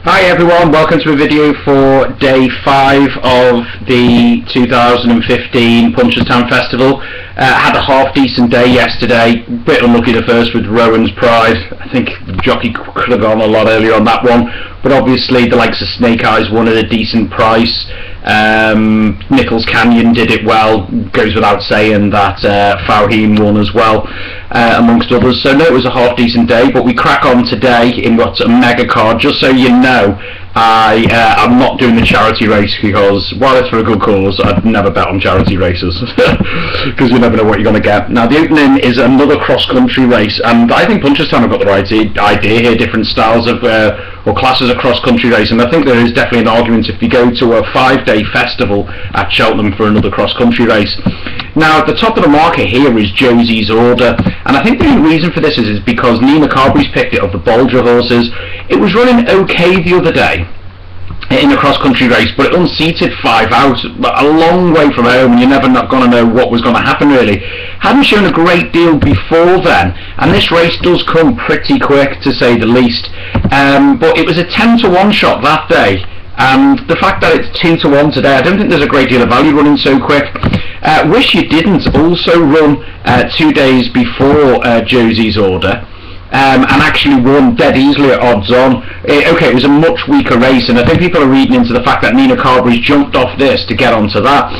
Hi everyone, welcome to a video for day 5 of the 2015 Punchestown Festival. Had a half decent day yesterday, bit unlucky the first with Rowan's Pride. I think the jockey could have gone a lot earlier on that one, but obviously the likes of Snake Eyes won at a decent price. Nichols Canyon did it well, goes without saying that Fauheem won as well, amongst others. So no, it was a half decent day, but we crack on today in what's a mega card. Just so you know, I'm not doing the charity race because while it's for a good cause, I'd never bet on charity races because you never know what you're going to get. Now the opening is another cross-country race, and I think Punchestown have got the right idea here, different styles of or classes of cross-country race, and I think there is definitely an argument if you go to a 5-day festival at Cheltenham for another cross-country race. Now at the top of the market here is Josie's Order, and I think the main reason for this is because Nina Carberry's picked it of the Bolger horses. It was running okay the other day in a cross-country race, but it unseated 5 out, a long way from home, and you're never not going to know what was going to happen really. Hadn't shown a great deal before then, and this race does come pretty quick to say the least. But it was a 10-to-1 shot that day, and the fact that it's 2-to-1 today, I don't think there's a great deal of value running so quick. Wish You Didn't also run 2 days before Josie's Order. And actually won dead easily at odds on. Okay, it was a much weaker race, and I think people are reading into the fact that Nina Carberry's jumped off this to get onto that.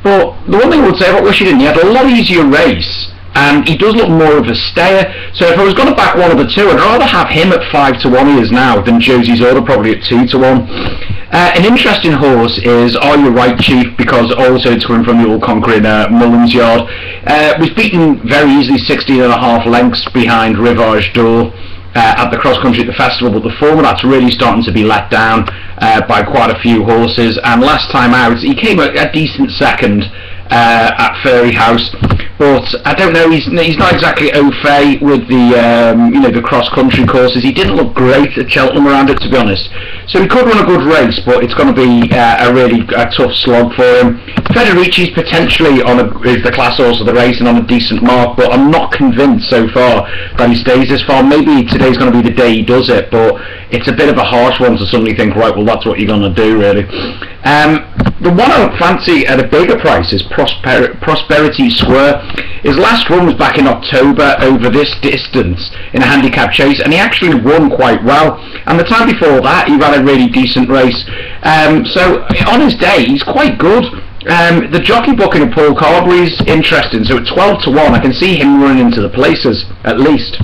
But the one thing I would say about Wish You Didn't, he had a lot easier race, and he does look more of a stayer. So if I was going to back one of the two, I'd rather have him at 5-to-1 he is now than Josie's Order probably at 2-to-1. An interesting horse is Are You Right Chief, because also it's coming from the all-conquering Mullins yard. Was beaten very easily 16.5 lengths behind Rivage d'Or at the cross-country at the festival, but the format's really starting to be let down by quite a few horses, and last time out he came a decent second at Fairy House, but I don't know, he's not exactly au fait with the the cross-country courses. He didn't look great at Cheltenham around it, to be honest, so he could run a good race, but it's going to be a really tough slog for him. Federici's potentially is the class horse of the race and on a decent mark, but I'm not convinced so far that he stays this far. Maybe today's going to be the day he does it, but it's a bit of a harsh one to suddenly think, right, well that's what you're going to do really. The one I fancy at a bigger price is Prosperity Square. His last run was back in October over this distance in a handicap chase, and he actually won quite well, and the time before that he ran a really decent race. So on his day he's quite good. The jockey booking of Paul Carberry is interesting, so at 12-to-1 I can see him running into the places at least.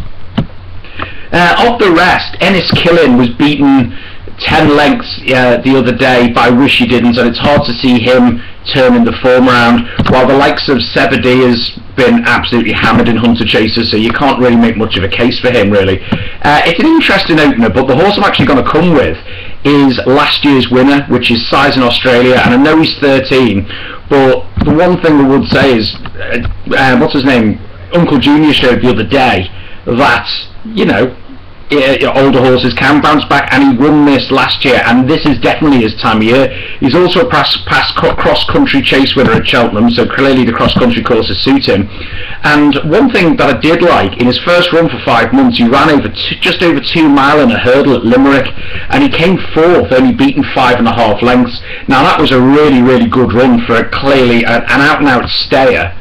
Of the rest, Ennis Killen was beaten 10 lengths the other day by Wish You Didn't, and it's hard to see him turning the form around, while the likes of Sebade has been absolutely hammered in Hunter Chasers, so you can't really make much of a case for him really. It's an interesting opener, but the horse I'm actually going to come with is last year's winner, which is Size in Australia, and I know he's 13, but the one thing I would say is, what's his name, Uncle Junior showed the other day that, you know, older horses can bounce back, and he won this last year, and this is definitely his time of year. He's also a past cross-country chase winner at Cheltenham, so clearly the cross-country courses suit him. And one thing that I did like, in his first run for 5 months he ran just over 2 mile in a hurdle at Limerick, and he came 4th, only beaten 5.5 lengths. Now that was a really, really good run for clearly an out-and-out stayer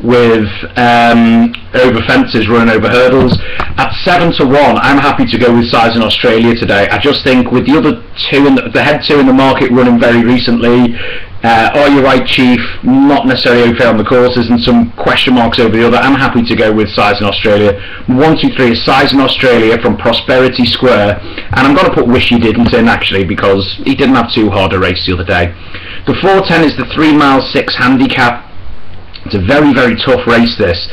with over fences, running over hurdles. At 7-to-1 I'm happy to go with Size in Australia today. I just think with the other two, the head two in the market running very recently, Are You Right Chief not necessarily okay on the courses and some question marks over the other, I'm happy to go with Size in Australia. 1, 2, 3 is Size in Australia from Prosperity Square, and I'm going to put Wish You Didn't in actually because he didn't have too hard a race the other day. The 4:10 is the 3-mile 6 handicap. It's a very, very tough race this,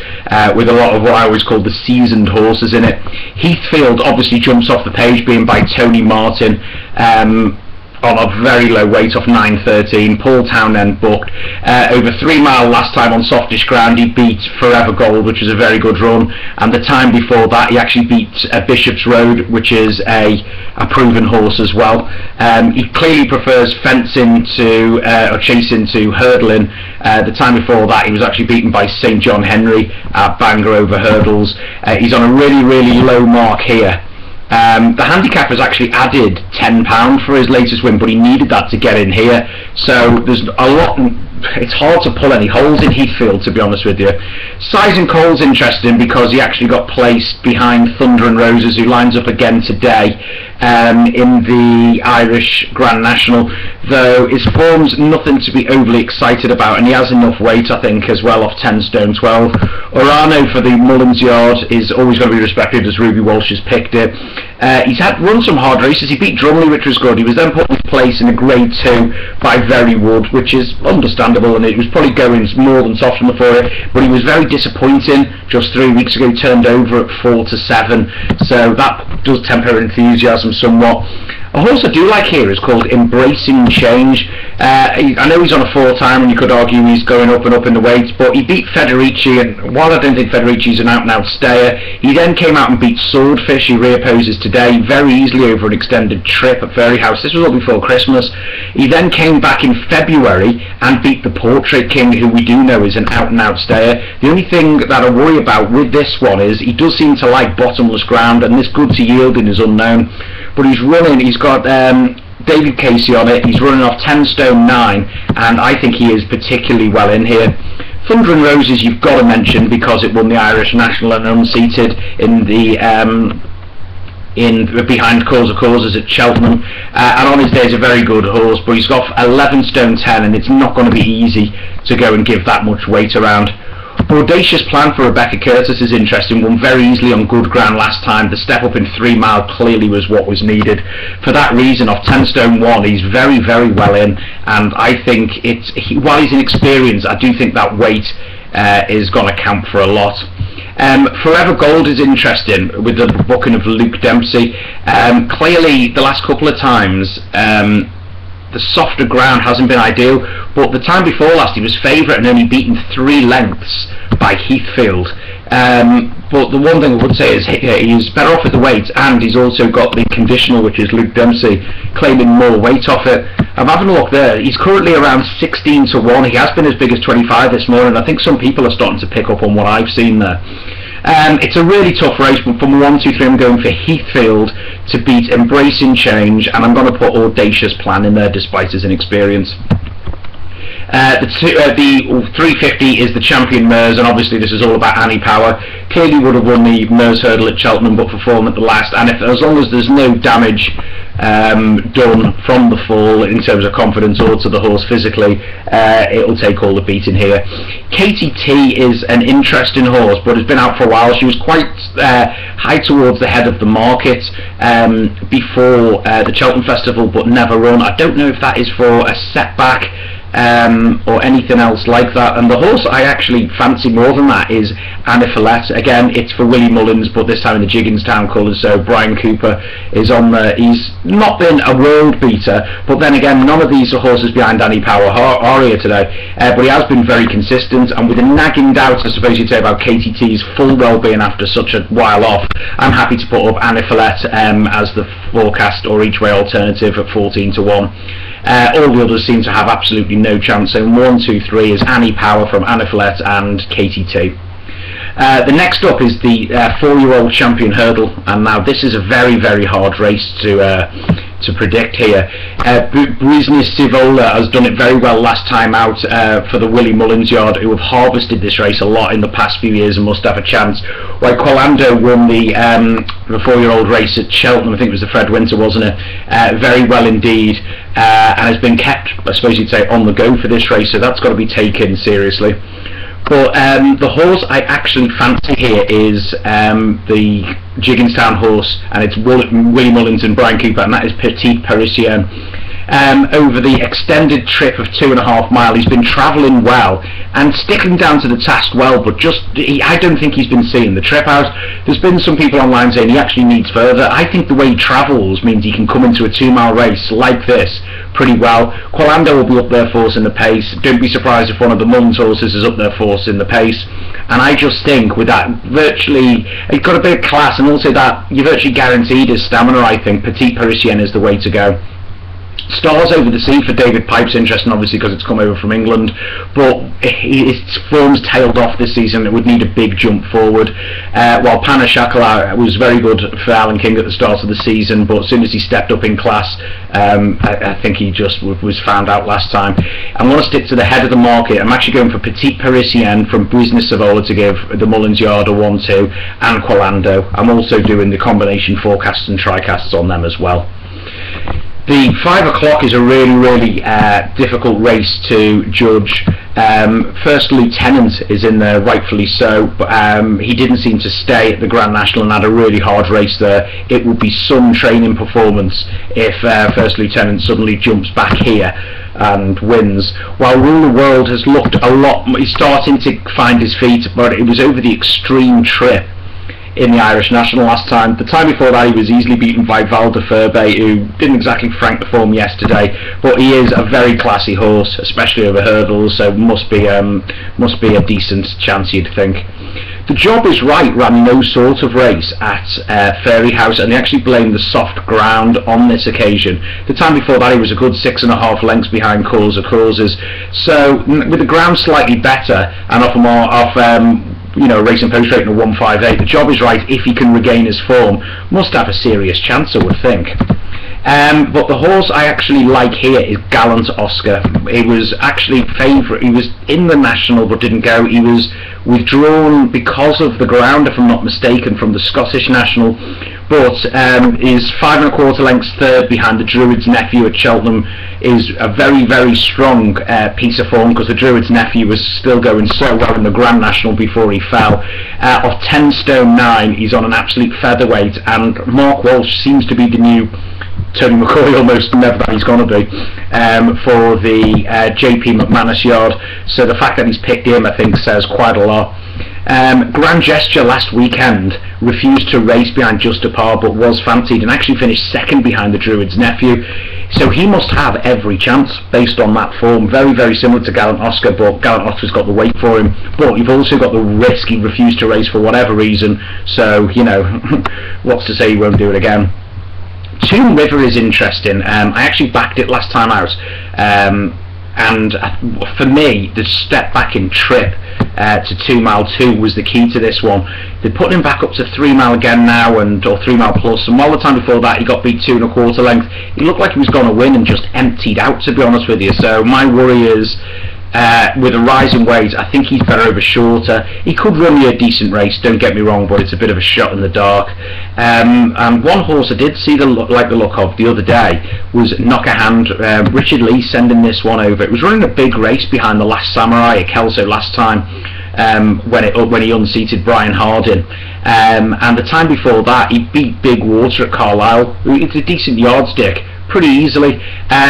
with a lot of what I always call the seasoned horses in it. Heathfield obviously jumps off the page, being by Tony Martin, on a very low weight off 9.13. Paul Townend booked over 3 mile last time on softish ground. He beat Forever Gold, which is a very good run, and the time before that he actually beat Bishop's Road, which is a proven horse as well. He clearly prefers fencing to or chasing to hurdling. The time before that he was actually beaten by St John Henry at Bangor over hurdles. He's on a really, really low mark here. The handicap has actually added £10 for his latest win, but he needed that to get in here. So there's a lot. It's hard to pull any holes in Heathfield, to be honest with you. Size and Cole's interesting because he actually got placed behind Thunder and Roses, who lines up again today in the Irish Grand National, though his form's nothing to be overly excited about, and he has enough weight, I think, as well, off 10 stone 12. Orano for the Mullins Yard is always going to be respected, as Ruby Walsh has picked it. He's run some hard races. He beat Drumley, which was good. He was then put in place in a Grade 2 by Very Wood, which is understandable, and it was probably going more than soft enough for it, but he was very disappointing just 3 weeks ago. Turned over at 4 to 7, so that does temper enthusiasm somewhat. A horse I do like here is called Embracing Change. I know he's on a 4-time, and you could argue he's going up and up in the weights, but he beat Federici, and while I don't think Federici's an out-and-out stayer, he then came out and beat Swordfish, who reopposes today, very easily over an extended trip at Fairyhouse. This was all before Christmas. He then came back in February and beat the Portrait King, who we do know is an out-and-out stayer. The only thing that I worry about with this one is he does seem to like bottomless ground, and this good to yielding is unknown. But he's running, he's got David Casey on it, he's running off 10 stone 9, and I think he is particularly well in here. Thunder and Roses you've got to mention because it won the Irish National and unseated in the behind Cause of Causes at Cheltenham, and on his day is a very good horse, but he's got 11 stone 10, and it's not going to be easy to go and give that much weight around. Audacious Plan for Rebecca Curtis is interesting, won very easily on good ground last time. The step up in 3 mile clearly was what was needed. For that reason, off 10 stone 1, he's very, very well in, and I think while he's inexperienced, I do think that weight is going to count for a lot. Forever Gold is interesting with the booking of Luke Dempsey. Clearly, the last couple of times, the softer ground hasn't been ideal, but the time before last he was favourite and only beaten 3 lengths by Heathfield. But the one thing I would say is he's better off at the weight, and he's also got the conditional, which is Luke Dempsey, claiming more weight off it. I'm having a look there. He's currently around 16 to 1. He has been as big as 25 this morning. I think some people are starting to pick up on what I've seen there. It's a really tough race, but from 1, 2, 3 I'm going for Heathfield to beat Embracing Change, and I'm going to put Audacious Plan in there despite his inexperience. The 350 is the Champion Mears, and obviously this is all about Annie Power. Clearly would have won the Mears Hurdle at Cheltenham, but for form at the last, and as long as there's no damage done from the fall in terms of confidence or to the horse physically, it'll take all the beating here. KTT is an interesting horse, but has been out for a while. She was quite high towards the head of the market before the Cheltenham Festival, but never run. I don't know if that is for a setback or anything else like that, and the horse I actually fancy more than that is Anna Follett. Again, it's for Willie Mullins, but this time in the Jigginstown colours, so Brian Cooper is on there. He's not been a world beater, but then again, none of these horses behind Annie Power are here today, but he has been very consistent, and with a nagging doubt, I suppose you'd say, about KTT's full well-being after such a while off, I'm happy to put up Anna Follett as the forecast or each way alternative at 14 to 1. All the others seem to have absolutely no chance, so 1, 2, 3 is Annie Power from Anna Follett and KTT. The next up is the 4-year-old Champion Hurdle, and now this is a very, very hard race to predict here. Business Sivola has done it very well last time out for the Willie Mullins Yard, who have harvested this race a lot in the past few years and must have a chance. While Qualando won the 4-year-old race at Cheltenham, I think it was the Fred Winter, wasn't it? Very well indeed, and has been kept, I suppose you'd say, on the go for this race, so that's got to be taken seriously. But the horse I actually fancy here is the Jigginstown horse, and it's Willie Mullins and Brian Cooper, and that is Petite Parisienne. Over the extended trip of 2.5 miles, he's been travelling well and sticking down to the task well, but I don't think he's been seeing the trip out. There's been some people online saying he actually needs further. I think the way he travels means he can come into a 2-mile race like this pretty well. Qualando will be up there for us in the pace. Don't be surprised if one of the Mullins horses is up there for us in the pace. And I just think with that, virtually, it's got a bit of class, and also that you're virtually guaranteed his stamina. I think Petite Parisienne is the way to go. Stars Over the Sea for David Pipe's interesting, obviously, because it's come over from England, but his form's tailed off this season. It would need a big jump forward. While Punchestown was very good for Alan King at the start of the season, but as soon as he stepped up in class, I think he just was found out last time. I'm going to stick to the head of the market. I'm actually going for Petite Parisienne from Business Savola to give the Mullins Yard a 1-2, and Qualando. I'm also doing the combination forecasts and tricasts on them as well. The 5 o'clock is a really difficult race to judge. First Lieutenant is in there, rightfully so, but he didn't seem to stay at the Grand National and had a really hard race there. It will be some training performance if First Lieutenant suddenly jumps back here and wins. While Rule the World has looked a lot, he's starting to find his feet, but it was over the extreme trip in the Irish National last time. The time before that he was easily beaten by Val de Furbe, who didn't exactly frank the form yesterday, but he is a very classy horse, especially over hurdles, so must be a decent chance, you'd think. The Job Is Right ran no sort of race at Fairyhouse, and they actually blamed the soft ground on this occasion. The time before that he was a good 6.5 lengths behind Cause of Causes, so with the ground slightly better and Racing Post rating of 158, The Job Is Right, if he can regain his form, must have a serious chance, I would think. But the horse I actually like here is Gallant Oscar. He was actually favourite. He was in the National but didn't go. He was withdrawn because of the ground, if I'm not mistaken, from the Scottish National, but is 5 1/4 lengths third behind the Druid's Nephew at Cheltenham. Is a very strong piece of form, because the Druid's Nephew was still going so well in the Grand National before he fell. Of 10 stone 9, he's on an absolute featherweight, and Mark Walsh seems to be the new Tony McCoy, almost, never that he's going to be, for the JP McManus Yard. So the fact that he's picked him, I think, says quite a lot. Grand Gesture last weekend refused to race behind Just a Par, but was fancied and actually finished second behind the Druid's Nephew. So he must have every chance based on that form. Very similar to Gallant Oscar, but Gallant Oscar's got the weight for him. But you've also got the risk. He refused to race for whatever reason. So, you know, what's to say he won't do it again. Tomb River is interesting. I actually backed it last time out, and for me the step back in trip to 2 mile 2 was the key to this one. They put him back up to 3 mile again now, or 3 mile plus, and while the time before that he got beat 2 1/4 length, he looked like he was going to win and just emptied out, to be honest with you. So my worry is, with a rise in weight, I think he's better over shorter. He could run me a decent race, don't get me wrong, but it's a bit of a shot in the dark. And one horse I did see the look of the other day was Knock a Hand. Richard Lee sending this one over. It was running a big race behind the Last Samurai at Kelso last time, when he unseated Brian Harding. And the time before that he beat Big Water at Carlisle. It's a decent yardstick, pretty easily.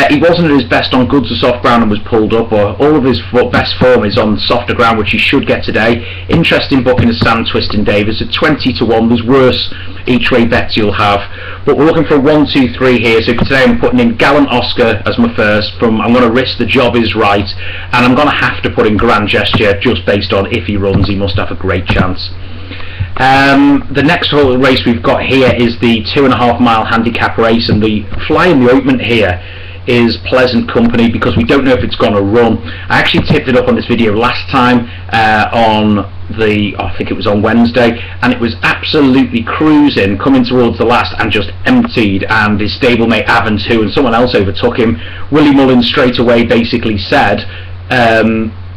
He wasn't at his best on good to soft ground and was pulled up, or all of his best form is on softer ground, which he should get today. Interesting booking of Sam Twisting Davis at 20 to 1. There's worse each way bets you'll have, but we're looking for a 1, 2, 3 here. So today I'm putting in Gallant Oscar as my first. I'm going to risk The Job Is Right, and I'm going to have to put in Grand Gesture, just based on if he runs he must have a great chance. The next race we've got here is the 2.5 mile handicap race, and the fly in the ointment here is Pleasant Company, because we don't know if it's going to run. I actually tipped it up on this video last time I think it was on Wednesday, and it was absolutely cruising coming towards the last and just emptied, and his stablemate Avon 2 and someone else overtook him. Willie Mullins straight away basically said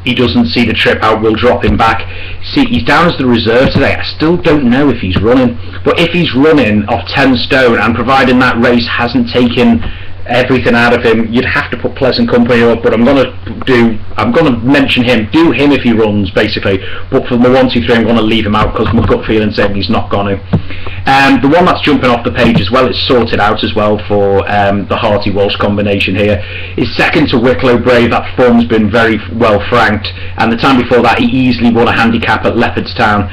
he doesn't see the trip out, we'll drop him back. See, he's down as the reserve today. I still don't know if he's running, but if he's running off 10 stone, and providing that race hasn't taken everything out of him, you'd have to put Pleasant Company up, but I'm going to mention him, do him if he runs, basically, but for the 1, 2, 3 I'm going to leave him out, because my gut feeling saying he's not going to. The one that's jumping off the page as well is Sorted Out as well for the Harty Walsh combination here. Is second to Wicklow Brave. That form's been very well franked, and the time before that he easily won a handicap at Leopardstown,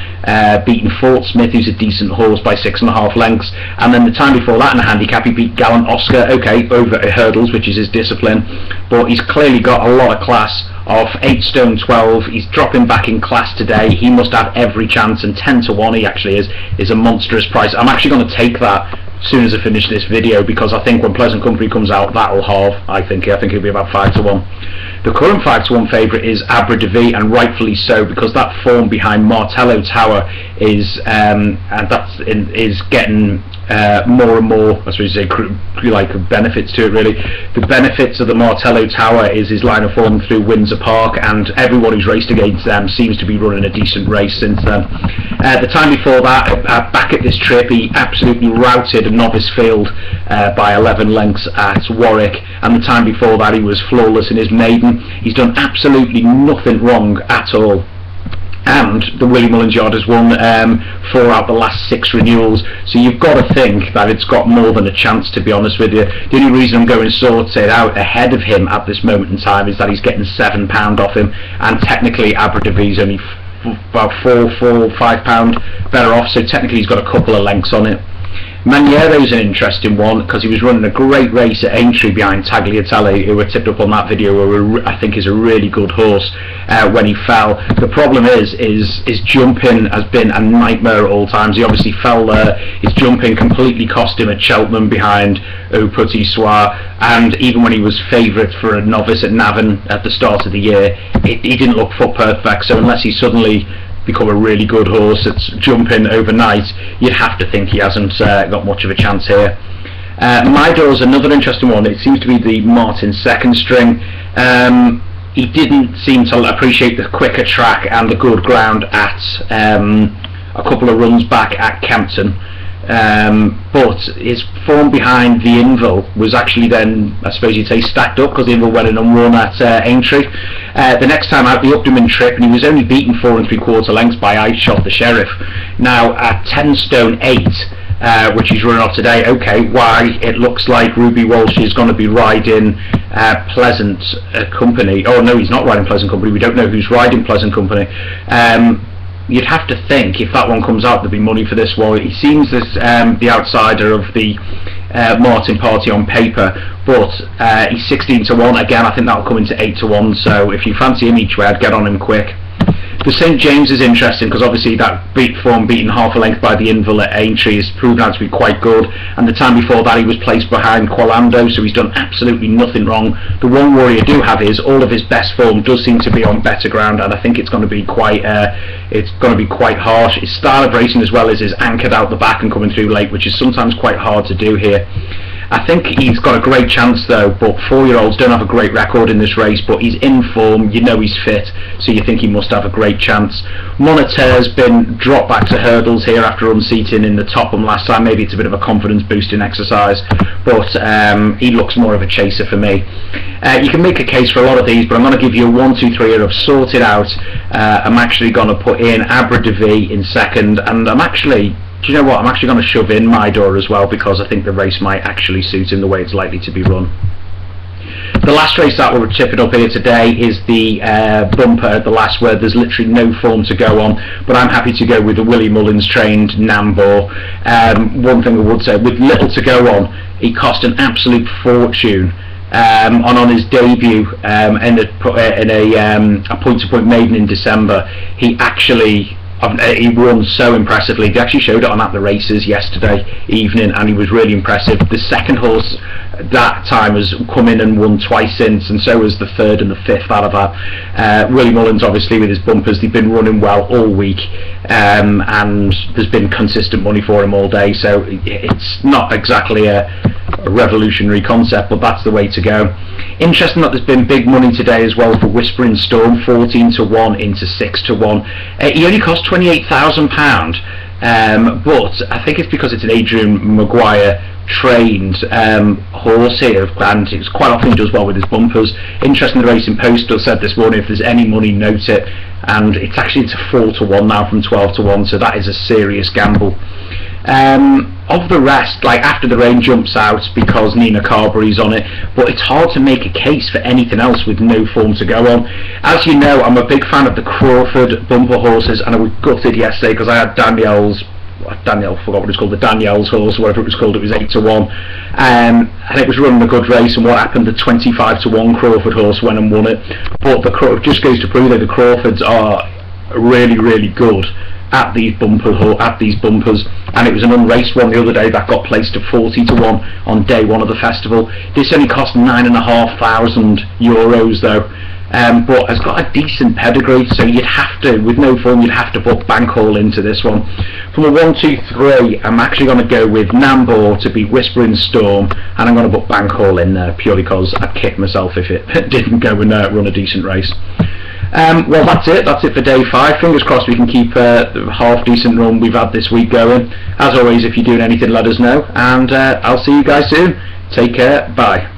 beating Fort Smith, who's a decent horse, by 6.5 lengths, and then the time before that in a handicap he beat Gallant Oscar, okay, over at hurdles, which is his discipline, but he's clearly got a lot of class. Of 8 stone 12, he's dropping back in class today. He must have every chance, and 10 to 1 he actually is a monstrous price. I'm actually going to take that as soon as I finish this video, because I think when Pleasant Company comes out, that'll halve. I think it'll be about 5 to 1. The current 5 to 1 favourite is Abra de Vie, and rightfully so, because that form behind Martello Tower is getting more and more, I suppose you say, like benefits to it really. The benefits of the Martello Tower is his line of form through Windsor Park, and everyone who's raced against them seems to be running a decent race since then. The time before that, back at this trip, he absolutely routed a novice field by 11 lengths at Warwick, and the time before that he was flawless in his maiden. He's done absolutely nothing wrong at all. And the Willie Mullins yard has won 4 out of the last 6 renewals, so you've got to think that it's got more than a chance, to be honest with you. The only reason I'm going sorted out ahead of him at this moment in time is that he's getting £7 off him, and technically Abra de Vie's only about £5 better off, so technically he's got a couple of lengths on it. Maniero's an interesting one, because he was running a great race at Aintree behind Tagliatelle, who were tipped up on that video, who I think is a really good horse when he fell. The problem is his jumping has been a nightmare at all times. He obviously fell there, his jumping completely cost him at Cheltenham behind Au Petit Soir, and even when he was favourite for a novice at Navan at the start of the year, he didn't look foot perfect, so unless he suddenly become a really good horse that's jumping overnight, you'd have to think he hasn't got much of a chance here. Midor's another interesting one. It seems to be the Martin second string. He didn't seem to appreciate the quicker track and the good ground at a couple of runs back at Kempton. But his form behind the Inval was actually then, I suppose you'd say, stacked up, because the Inval went in and won at Aintree. The next time out, the Upton trip, and he was only beaten 4 3/4 lengths by I Shot the Sheriff. Now at 10 stone 8, which he's running off today, okay, why it looks like Ruby Walsh is going to be riding Pleasant Company. Oh no, he's not riding Pleasant Company. We don't know who's riding Pleasant Company. You'd have to think if that one comes out, there'll be money for this one. He seems as the outsider of the Martin party on paper, but he's 16 to 1. Again, I think that'll come into 8 to 1. So if you fancy him each way, I'd get on him quick. The St James is interesting, because obviously that form beaten half a length by the Inval at Aintree has proven out to be quite good, and the time before that he was placed behind Qualando, so he's done absolutely nothing wrong. The one worry I do have is all of his best form does seem to be on better ground, and I think it's going to be quite harsh. His style of racing as well is anchored out the back and coming through late, which is sometimes quite hard to do here. I think he's got a great chance though, but 4-year-olds don't have a great record in this race, but he's in form, you know he's fit, so you think he must have a great chance. Monetair's been dropped back to hurdles here after unseating in the Topham last time. Maybe it's a bit of a confidence boosting exercise, but he looks more of a chaser for me. You can make a case for a lot of these, but I'm going to give you a 1, 2, 3 here. I've sorted out. I'm actually going to put in Abra de Vie in second, and I'm actually, do you know what, I'm actually going to shove in Midor as well, because I think the race might actually suit him the way it's likely to be run. The last race that we're tipping up here today is the bumper at the last, where there's literally no form to go on, but I'm happy to go with the Willie Mullins trained Nambour. One thing I would say, with little to go on, he cost an absolute fortune. On his debut in a point-to-point maiden in December, he won so impressively. They actually showed it on at the races yesterday evening, and he was really impressive. The second horse that time has come in and won twice since, and so has the third and the fifth out of that. Willie Mullins, obviously, with his bumpers, they've been running well all week, and there's been consistent money for him all day, so it's not exactly a revolutionary concept, but that's the way to go. Interesting that there's been big money today as well for Whispering Storm, 14 to 1 into 6 to 1. He only cost £28,000, but I think it's because it's an Adrian Maguire trained horse here, and it's quite often he does well with his bumpers. Interesting, the Racing Post said this morning, if there's any money, note it, and it's actually into 4 to 1 now from 12 to 1, so that is a serious gamble. Of the rest, like After the Rain jumps out because Nina Carberry's on it, but it's hard to make a case for anything else with no form to go on. As you know, I'm a big fan of the Crawford bumper horses, and I was gutted yesterday because I had Danielle's, I forgot what it was called, the Danielle's horse, whatever it was called. It was 8 to 1, and it was running a good race, and what happened, the 25 to 1 Crawford horse went and won it. But the just goes to prove that the Crawfords are really, really good. at these bumpers, and it was an unraced one the other day that got placed at 40 to 1 on day one of the festival. This only cost €9,500 though, but has got a decent pedigree, so you'd have to, with no form, you'd have to book bank haul into this one. From a 1, 2, 3, I'm actually going to go with Nambour to be Whispering Storm, and I'm going to book bank haul in there purely because I'd kick myself if it didn't go and run a decent race. Well, that's it for day 5. Fingers crossed we can keep the half decent run we've had this week going. As always, if you're doing anything, let us know, and I'll see you guys soon. Take care, bye.